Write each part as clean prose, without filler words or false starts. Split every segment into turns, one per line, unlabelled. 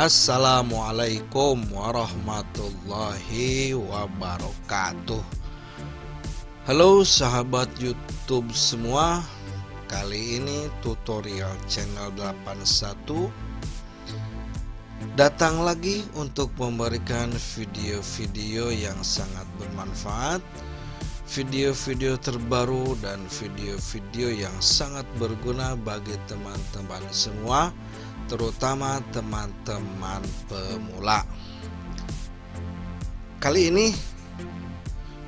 Assalamualaikum warahmatullahi wabarakatuh. Halo sahabat YouTube semua. Kali ini tutorial channel 81 datang lagi untuk memberikan video-video yang sangat bermanfaat, video-video terbaru dan video-video yang sangat berguna bagi teman-teman semua, terutama teman-teman pemula. Kali ini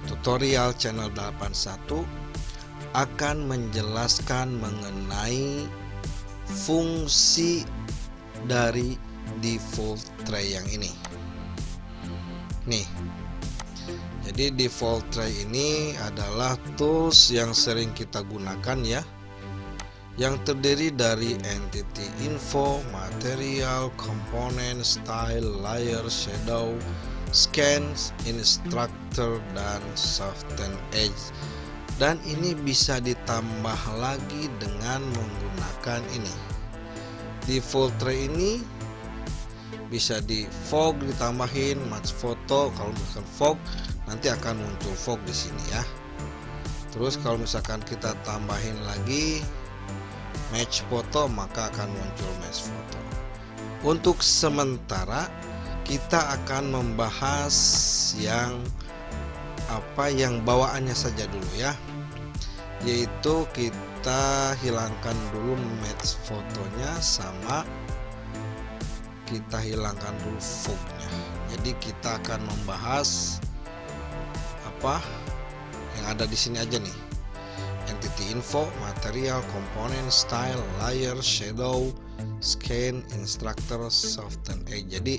tutorial channel 81 akan menjelaskan mengenai fungsi dari default tray yang ini. Nih, jadi default tray ini adalah tools yang sering kita gunakan ya, yang terdiri dari entity info, material, komponen, style, layer, shadow, scan, instructor, dan soften edge. Dan ini bisa ditambah lagi dengan menggunakan ini. Default tray ini bisa di fog ditambahin match foto. Kalau misalkan fog nanti akan muncul fog di sini ya. Terus kalau misalkan kita tambahin lagi match foto, maka akan muncul match foto. Untuk sementara kita akan membahas yang bawaannya saja dulu ya, yaitu kita hilangkan dulu match fotonya sama kita hilangkan dulu fognya. Jadi kita akan membahas yang ada di sini aja nih. Entity info, material, komponen, style, layer, shadow, scan, instructor, soften edge. Jadi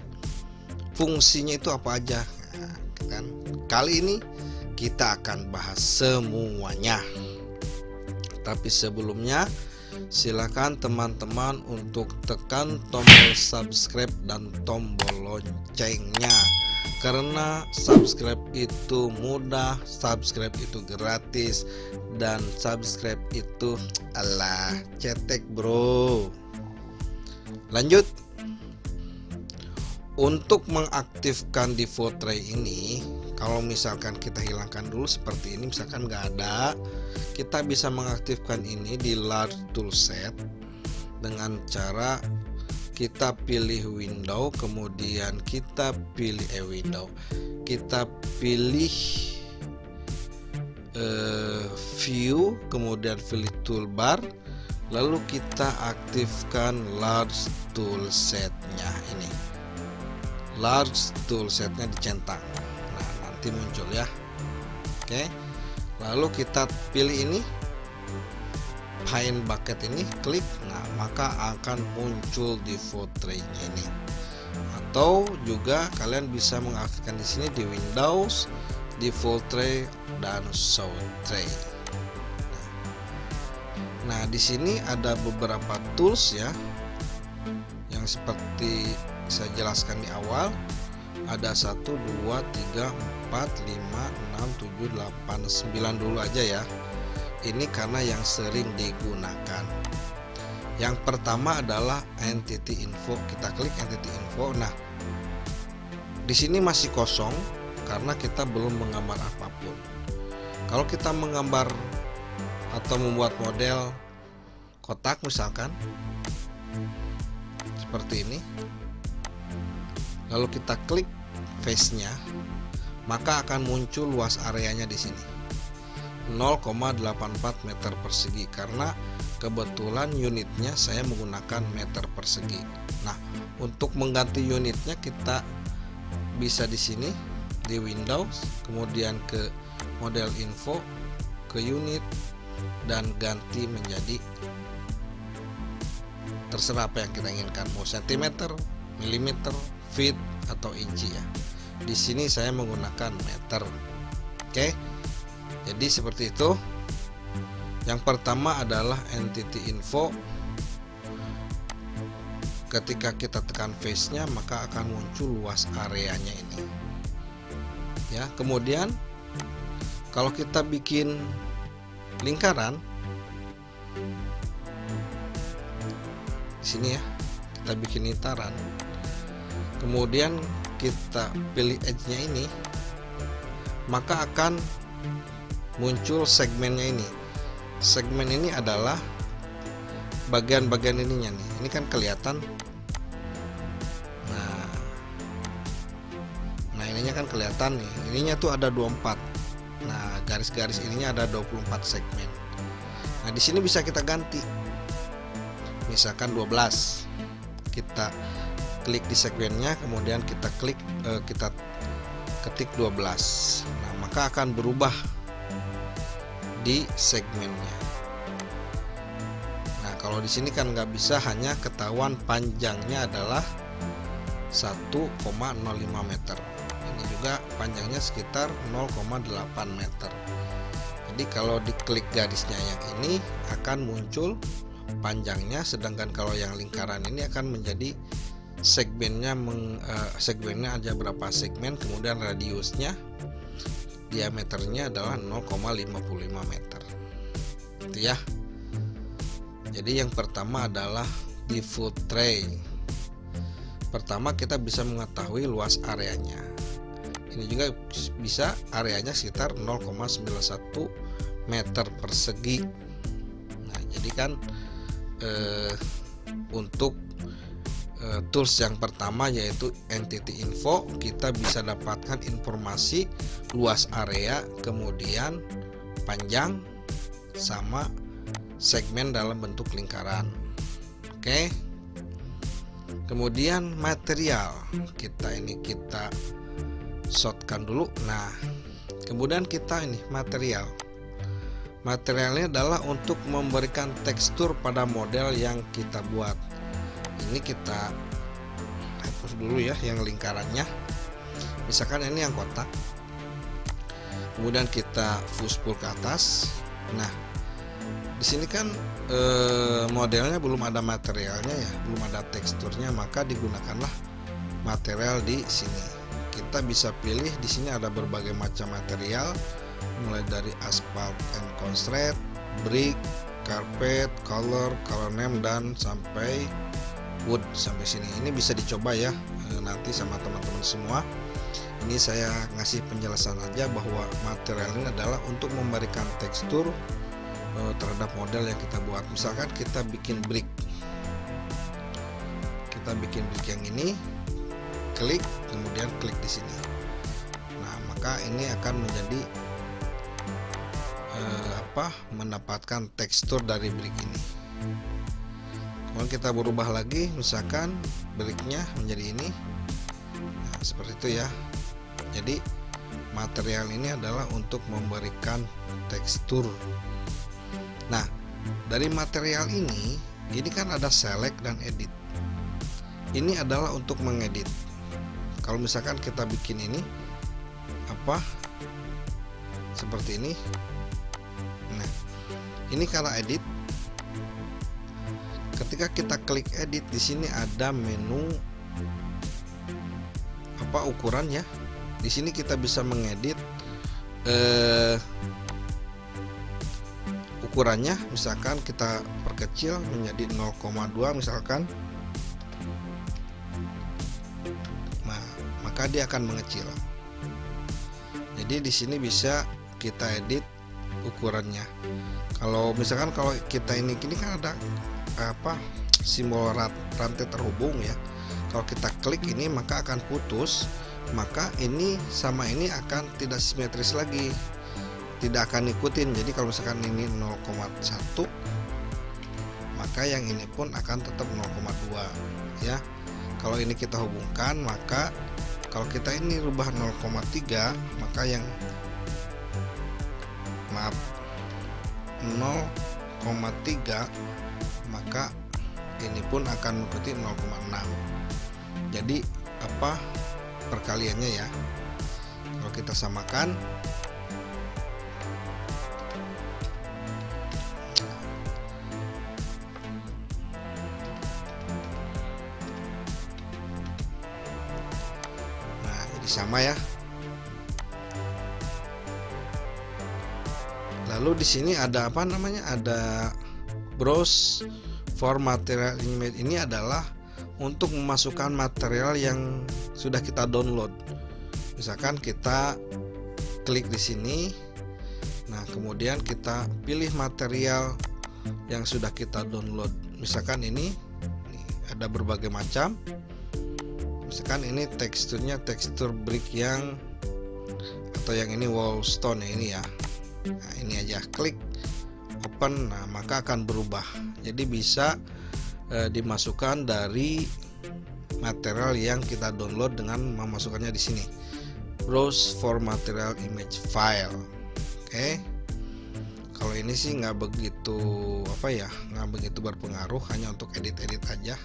fungsinya itu apa aja? Nah, kan kali ini kita akan bahas semuanya. Tapi sebelumnya silakan teman-teman untuk tekan tombol subscribe dan tombol loncengnya, karena subscribe itu mudah, subscribe itu gratis, dan subscribe itu cetek bro. Lanjut. Untuk mengaktifkan default tray ini, kalau misalkan kita hilangkan dulu seperti ini, misalkan nggak ada, kita bisa mengaktifkan ini di large toolset dengan cara kita pilih window, kemudian kita pilih kita pilih view, kemudian pilih toolbar, lalu kita aktifkan large toolsetnya ini. Large toolsetnya dicentang, nah nanti muncul ya. Oke, lalu kita pilih ini paint bucket ini, klik, nah maka akan muncul default tray-nya ini. Atau juga kalian bisa mengaktifkan di sini di Windows, default tray dan show tray. Nah di sini ada beberapa tools ya, yang seperti saya jelaskan di awal. Ada 1, 2, 3, 4, 5, 6, 7, 8, 9 dulu aja ya. Ini karena yang sering digunakan. Yang pertama adalah entity info. Kita klik entity info. Nah, di sini masih kosong karena kita belum menggambar apapun. Kalau kita menggambar atau membuat model kotak misalkan seperti ini, lalu kita klik face-nya, maka akan muncul luas areanya di sini 0,84 meter persegi, karena kebetulan unitnya saya menggunakan meter persegi. Nah, untuk mengganti unitnya kita bisa di sini di Windows, kemudian ke model info, ke unit, dan ganti menjadi terserah apa yang kita inginkan, mau cm, milimeter, feet, atau inci ya. Di sini saya menggunakan meter. Oke, jadi seperti itu. Yang pertama adalah entity info. Ketika kita tekan face nya, maka akan muncul luas areanya ini ya. Kemudian kalau kita bikin lingkaran di sini ya, kita bikin lingkaran. kemudian kita pilih edge-nya ini, maka akan muncul segmennya ini. Segmen ini adalah bagian-bagian ininya nih. Ini kan kelihatan. Nah, ininya kan kelihatan nih. Ininya tuh ada 24. Nah, garis-garis ininya ada 24 segmen. Nah, di sini bisa kita ganti. Misalkan 12. Kita klik di segmennya, kemudian kita kita ketik 12. Nah, maka akan berubah di segmennya. Nah, kalau di sini kan nggak bisa, hanya ketahuan panjangnya adalah 1,05 meter. Ini juga panjangnya sekitar 0,8 meter. Jadi kalau diklik garisnya yang ini akan muncul panjangnya, sedangkan kalau yang lingkaran ini akan menjadi segmennya ada berapa segmen, kemudian radiusnya, diameternya adalah 0,55 meter. Itu ya. Jadi yang pertama adalah default tray. Pertama kita bisa mengetahui luas areanya. Ini juga bisa areanya sekitar 0,91 meter persegi. Nah, jadi kan untuk tools yang pertama yaitu entity info, kita bisa dapatkan informasi luas area, kemudian panjang sama segmen dalam bentuk lingkaran. Oke. Kemudian material, kita shotkan dulu. Nah, kemudian kita ini materialnya adalah untuk memberikan tekstur pada model yang kita buat. Ini kita hapus dulu ya yang lingkarannya. Misalkan ini yang kotak, kemudian kita push pull ke atas. Nah, di sini kan modelnya belum ada materialnya ya, belum ada teksturnya, maka digunakanlah material di sini. Kita bisa pilih di sini ada berbagai macam material, mulai dari asphalt and concrete, brick, carpet, color name, dan sampai wood sampai sini. Ini bisa dicoba ya nanti sama teman-teman semua. Ini saya ngasih penjelasan aja bahwa material ini adalah untuk memberikan tekstur terhadap model yang kita buat. Misalkan kita bikin brick, yang ini, klik, kemudian klik di sini. Nah, maka ini akan menjadi mendapatkan tekstur dari brick ini. Kemudian kita berubah lagi, misalkan bricknya menjadi ini. Nah, seperti itu ya. Jadi material ini adalah untuk memberikan tekstur. Nah, dari material ini kan ada select dan edit. Ini adalah untuk mengedit. Kalau misalkan kita bikin ini seperti ini. Nah, ini karena edit. Ketika kita klik edit, di sini ada menu ukuran ya. Di sini kita bisa mengedit ukurannya, misalkan kita perkecil menjadi 0,2 misalkan. Nah, maka dia akan mengecil. Jadi di sini bisa kita edit ukurannya. Kalau misalkan kalau kita ini kan ada simbol rantai terhubung ya. Kalau kita klik ini maka akan putus, maka ini sama ini akan tidak simetris lagi, tidak akan ikutin. Jadi kalau misalkan ini 0,1, maka yang ini pun akan tetap 0,2 ya. Kalau ini kita hubungkan, maka kalau kita ini rubah 0,3, maka yang 0,3, maka ini pun akan mengikuti 0,6. Jadi perkaliannya ya. Kalau kita samakan, nah jadi sama ya. Lalu di sini ada ada browse for material image. Ini adalah untuk memasukkan material yang sudah kita download. Misalkan kita klik di sini. Nah, kemudian kita pilih material yang sudah kita download. Misalkan ini ada berbagai macam. Misalkan ini teksturnya tekstur brick yang atau yang ini wall stone ya, ini ya. Nah, ini aja klik open, nah maka akan berubah. Jadi bisa dimasukkan dari material yang kita download dengan memasukkannya di sini. Browse for material image file. Oke. Kalau ini sih nggak begitu nggak begitu berpengaruh, hanya untuk edit-edit aja.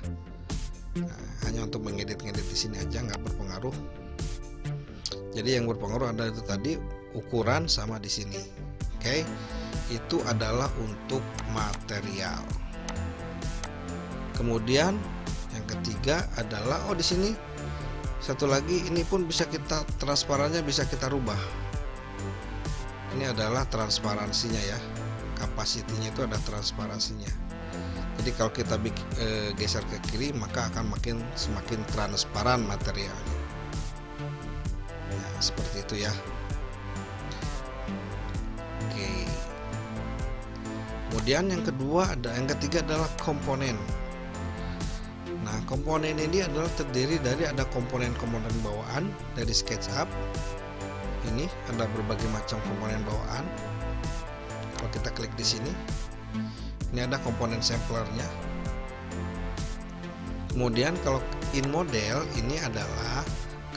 Nah, hanya untuk mengedit-ngedit di sini aja, nggak berpengaruh. Jadi yang berpengaruh adalah itu tadi ukuran sama di sini. Oke. Itu adalah untuk material. Kemudian yang ketiga adalah di sini satu lagi, ini pun bisa kita transparannya bisa kita rubah. Ini adalah transparansinya ya. Kapasitinya itu ada transparansinya. Jadi kalau kita geser ke kiri maka akan semakin transparan materialnya. Nah, seperti itu ya. Oke. Kemudian yang ketiga adalah komponen. Nah, komponen ini adalah terdiri dari ada komponen-komponen bawaan dari SketchUp. Ini ada berbagai macam komponen bawaan. Kalau kita klik di sini, ini ada komponen samplernya. Kemudian kalau in model ini adalah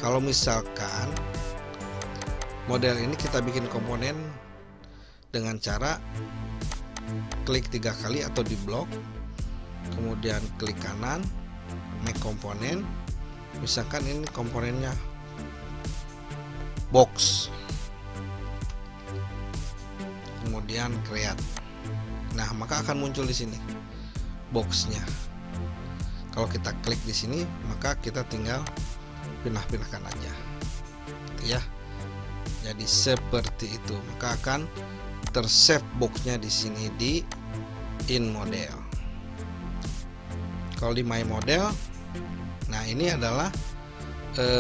kalau misalkan model ini kita bikin komponen dengan cara klik 3 kali atau di blok, kemudian klik kanan, make komponen. Misalkan ini komponennya box, kemudian create. Nah, maka akan muncul di sini boxnya. Kalau kita klik di sini, maka kita tinggal pindah-pindahkan aja, gitu ya. Jadi seperti itu, maka akan tersave boxnya di sini di in model. Kalau di my model, nah ini adalah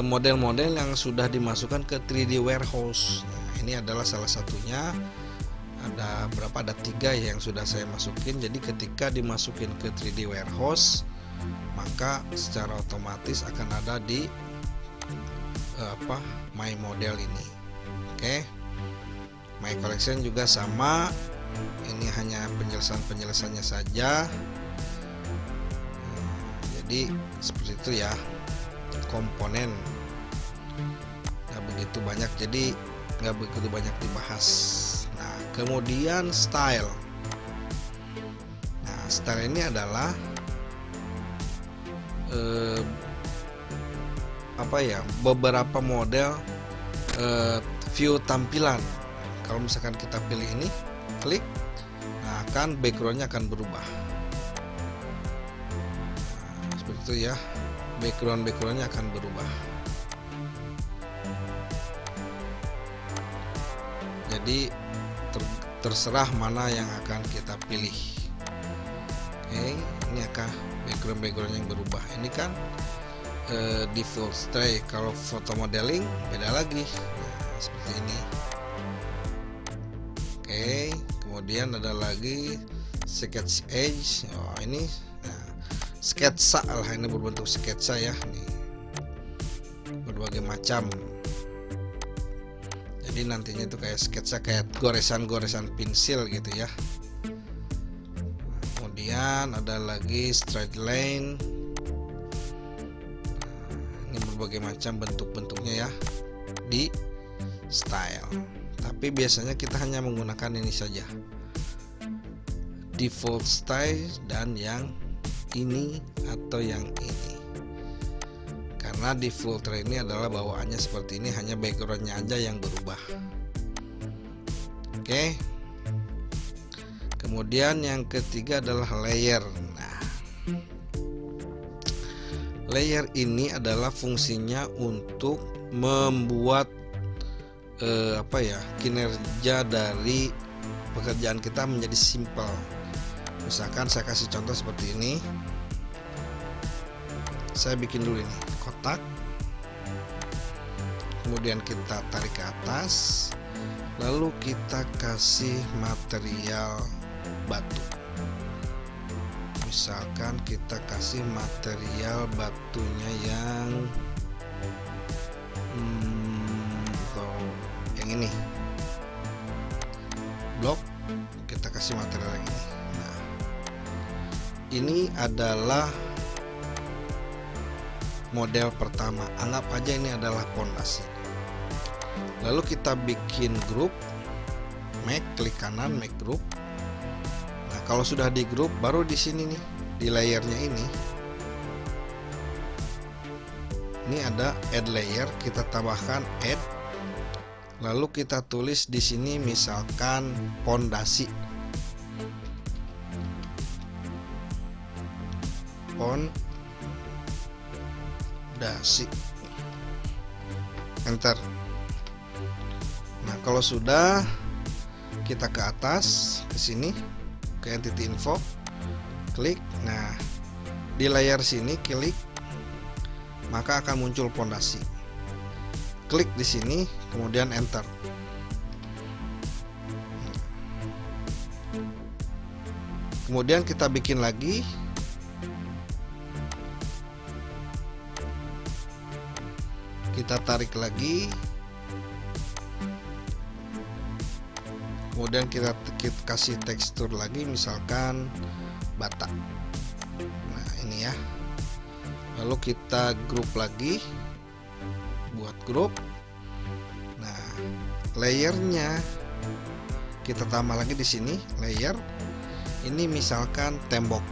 model-model yang sudah dimasukkan ke 3D warehouse. Nah, ini adalah salah satunya. Ada berapa? Ada 3 yang sudah saya masukin. Jadi ketika dimasukin ke 3D warehouse, maka secara otomatis akan ada di my model ini. Oke. My collection juga sama. Ini hanya penjelasannya saja. Jadi seperti itu ya. Komponen nggak begitu banyak, jadi nggak begitu banyak dibahas. Nah, kemudian style. Nah, style ini adalah beberapa model view tampilan. Kalau misalkan kita pilih ini, klik, nah backgroundnya akan berubah. Nah, seperti itu ya, backgroundnya akan berubah. Jadi terserah mana yang akan kita pilih. Oke, ini akan background yang berubah. Ini kan default style. Kalau foto modeling beda lagi. Nah, seperti ini. Oke, kemudian ada lagi sketch edge. Ini sketsa lah, ini berbentuk sketsa ya. Nih, berbagai macam. Jadi nantinya itu kayak sketsa, kayak goresan-goresan pensil gitu ya. Kemudian ada lagi straight line. Ini berbagai macam bentuk-bentuknya ya di style. Tapi biasanya kita hanya menggunakan ini saja, default style dan yang ini atau yang ini. Karena di filter ini adalah bawaannya seperti ini, hanya backgroundnya aja yang berubah. Oke. Kemudian yang ketiga adalah layer. Nah, layer ini adalah fungsinya untuk membuat kinerja dari pekerjaan kita menjadi simple. Misalkan saya kasih contoh seperti ini. Saya bikin dulu ini kotak, kemudian kita tarik ke atas, lalu kita kasih material batu. Misalkan kita kasih material batunya yang ini blok, kita kasih material yang ini. Nah, ini adalah model pertama, anggap aja ini adalah pondasi. Lalu kita bikin grup, make, klik kanan, make group. Nah, kalau sudah di grup, baru di sini nih, di layernya ini ada add layer, kita tambahkan add. Lalu kita tulis di sini misalkan pondasi. Pondasi. Enter. Nah, kalau sudah, kita ke atas, ke sini, ke entity info, klik. Nah, di layar sini klik, maka akan muncul pondasi. Klik di sini, kemudian enter. Kemudian kita bikin lagi. Kita tarik lagi. Kemudian kita kasih tekstur lagi, misalkan bata. Nah, ini ya. Lalu kita grup lagi. Buat grup. Nah, layernya kita tambah lagi di sini, layer. Ini misalkan tembok.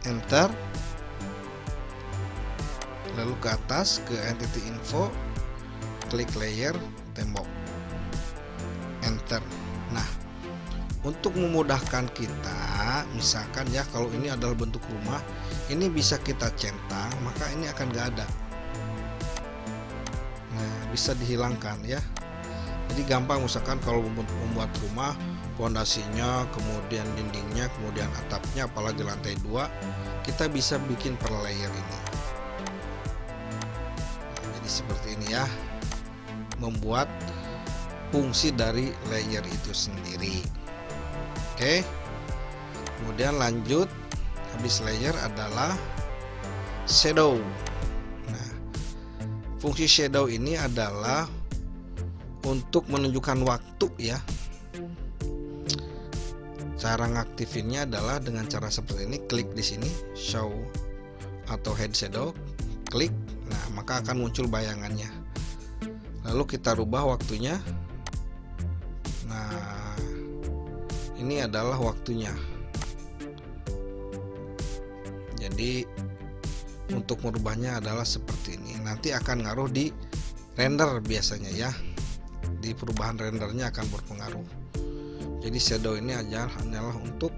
Enter. Lalu ke atas ke entity info, klik layer tembok. Enter. Nah, untuk memudahkan kita, misalkan ya, kalau ini adalah bentuk rumah, ini bisa kita centang, maka ini akan gak ada. Nah, bisa dihilangkan ya. Jadi gampang, misalkan kalau membuat rumah, pondasinya, kemudian dindingnya, kemudian atapnya, apalagi lantai 2, kita bisa bikin per layer ini. Nah, jadi seperti ini ya, membuat fungsi dari layer itu sendiri. Oke, kemudian lanjut, habis layer adalah shadow. Nah, fungsi shadow ini adalah untuk menunjukkan waktu ya. Cara ngaktifinnya adalah dengan cara seperti ini, klik di sini show atau head shadow, klik. Nah, maka akan muncul bayangannya. Lalu kita rubah waktunya. Nah, ini adalah waktunya. Jadi untuk merubahnya adalah seperti ini. Nanti akan ngaruh di render biasanya ya. Di perubahan rendernya akan berpengaruh. Jadi shadow ini hanyalah untuk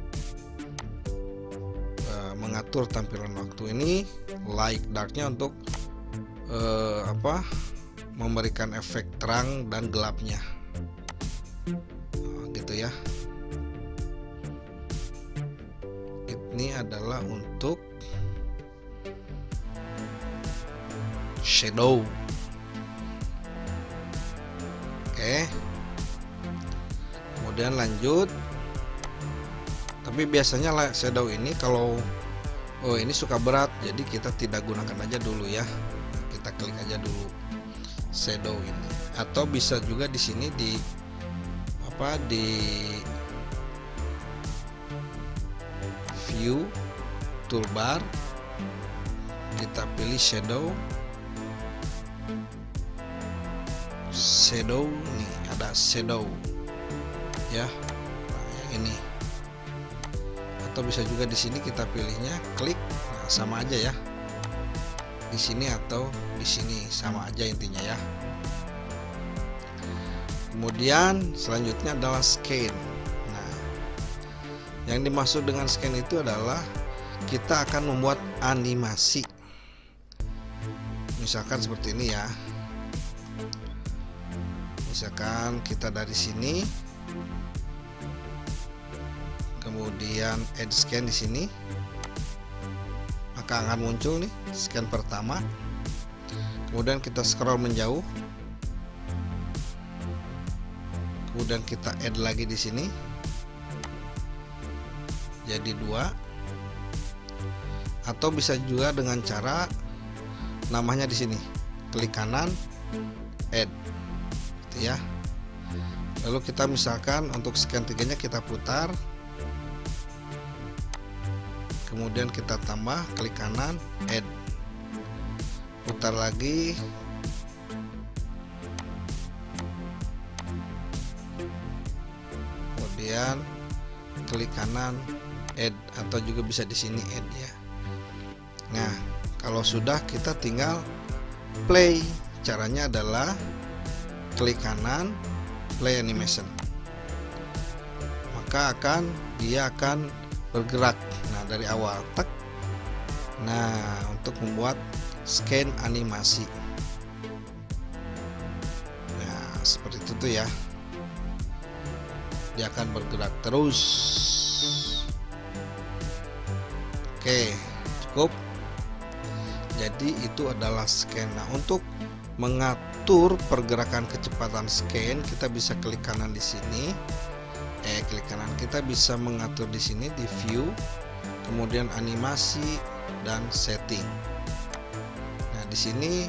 mengatur tampilan waktu ini. Light darknya untuk memberikan efek terang dan gelapnya. Gitu ya. Ini adalah untuk shadow. Oke. Kemudian lanjut. Tapi biasanya shadow ini kalau ini suka berat, jadi kita tidak gunakan aja dulu ya. Kita klik aja dulu shadow ini. Atau bisa juga di sini di view toolbar, kita pilih shadow nih, ada shadow ya. Nah, yang ini. Atau bisa juga di sini kita pilihnya klik. Nah, sama aja ya, di sini atau di sini sama aja intinya ya. Kemudian selanjutnya adalah scan. Nah, yang dimaksud dengan scan itu adalah kita akan membuat animasi. Misalkan seperti ini ya. Misalkan kita dari sini kemudian add scan di sini, maka akan muncul nih scan pertama. Kemudian kita scroll menjauh, kemudian kita add lagi di sini, jadi 2. Atau bisa juga dengan cara namanya di sini, klik kanan, add, gitu ya. Lalu kita misalkan untuk scan 3-nya kita putar, kemudian kita tambah, klik kanan, add, putar lagi, kemudian klik kanan, add, atau juga bisa di sini add ya. Nah, kalau sudah kita tinggal play. Caranya adalah klik kanan, play animation, maka dia akan bergerak. Nah, dari awal tek. Nah, untuk membuat scan animasi. Nah, seperti itu tuh ya. Dia akan bergerak terus. Oke, cukup. Jadi itu adalah scan. Nah, untuk mengatur pergerakan kecepatan scan, kita bisa klik kanan di sini. Klik kanan, kita bisa mengatur di sini di view, kemudian animasi dan setting. Nah, di sini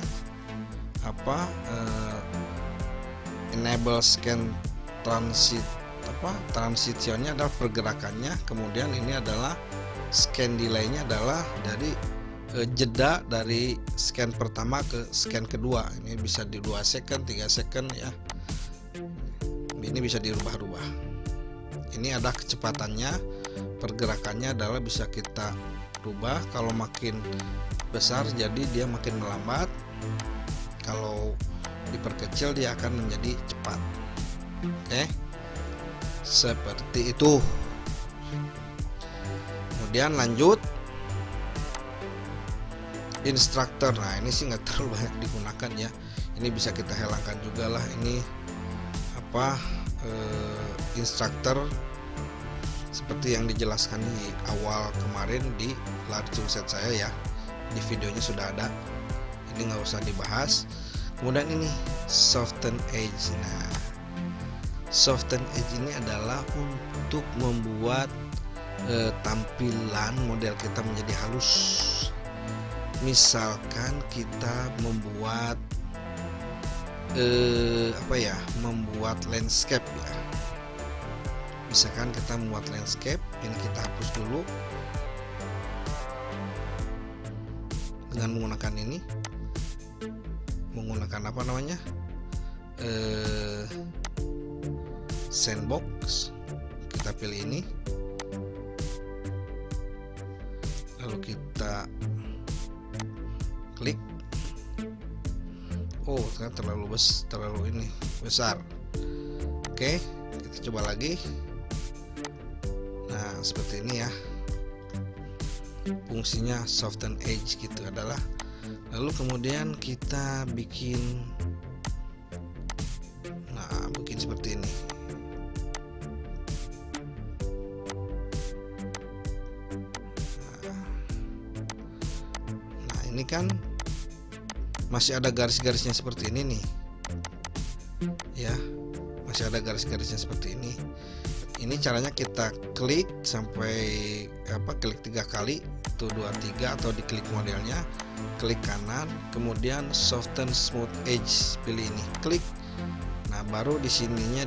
enable scan transitionnya adalah pergerakannya, kemudian ini adalah scan delay-nya adalah dari jeda dari scan pertama ke scan kedua. Ini bisa di 2 second, 3 second ya. Ini bisa dirubah-rubah. Ini ada kecepatannya, pergerakannya adalah bisa kita rubah. Kalau makin besar jadi dia makin melambat, kalau diperkecil dia akan menjadi cepat. Seperti itu. Kemudian lanjut instructor. Nah, ini sih nggak terlalu banyak digunakan ya. Ini bisa kita hilangkan juga lah. Ini instructor seperti yang dijelaskan di awal kemarin di large toolset saya ya. Di videonya sudah ada. Ini nggak usah dibahas. Kemudian ini soften edge. Nah, soften edge ini adalah untuk membuat tampilan model kita menjadi halus. Misalkan kita membuat membuat landscape ya. Misalkan kita membuat landscape, ini kita hapus dulu dengan menggunakan ini, menggunakan sandbox. Kita pilih ini, lalu kita klik. Oh, ternyata terlalu ini besar. Oke, kita coba lagi. Nah, seperti ini ya. Fungsinya soften edge gitu adalah. Lalu kemudian kita bikin seperti ini. Nah, ini kan masih ada garis-garisnya seperti ini nih ya, masih ada garis-garisnya seperti ini. Ini caranya kita klik sampai klik 3 kali, tuh 2, 3, atau diklik modelnya, klik kanan, kemudian soften smooth edge, pilih ini, klik. Nah, baru di sininya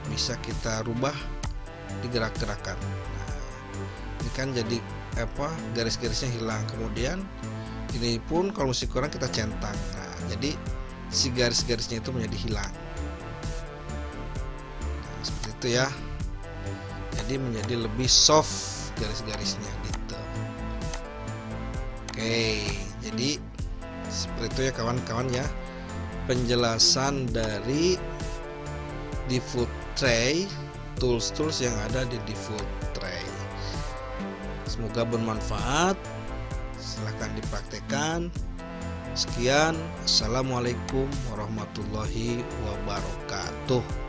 bisa kita rubah digerak-gerakan. Nah, ini kan jadi garis-garisnya hilang. Kemudian ini pun kalau masih kurang kita centang. Nah, jadi si garis-garisnya itu menjadi hilang. Nah, seperti itu ya. Jadi menjadi lebih soft garis-garisnya gitu. Oke, jadi seperti itu ya kawan-kawan ya. Penjelasan dari default tray, tools-tools yang ada di default tray. Semoga bermanfaat. Silahkan dipraktekkan. Sekian, assalamualaikum warahmatullahi wabarakatuh.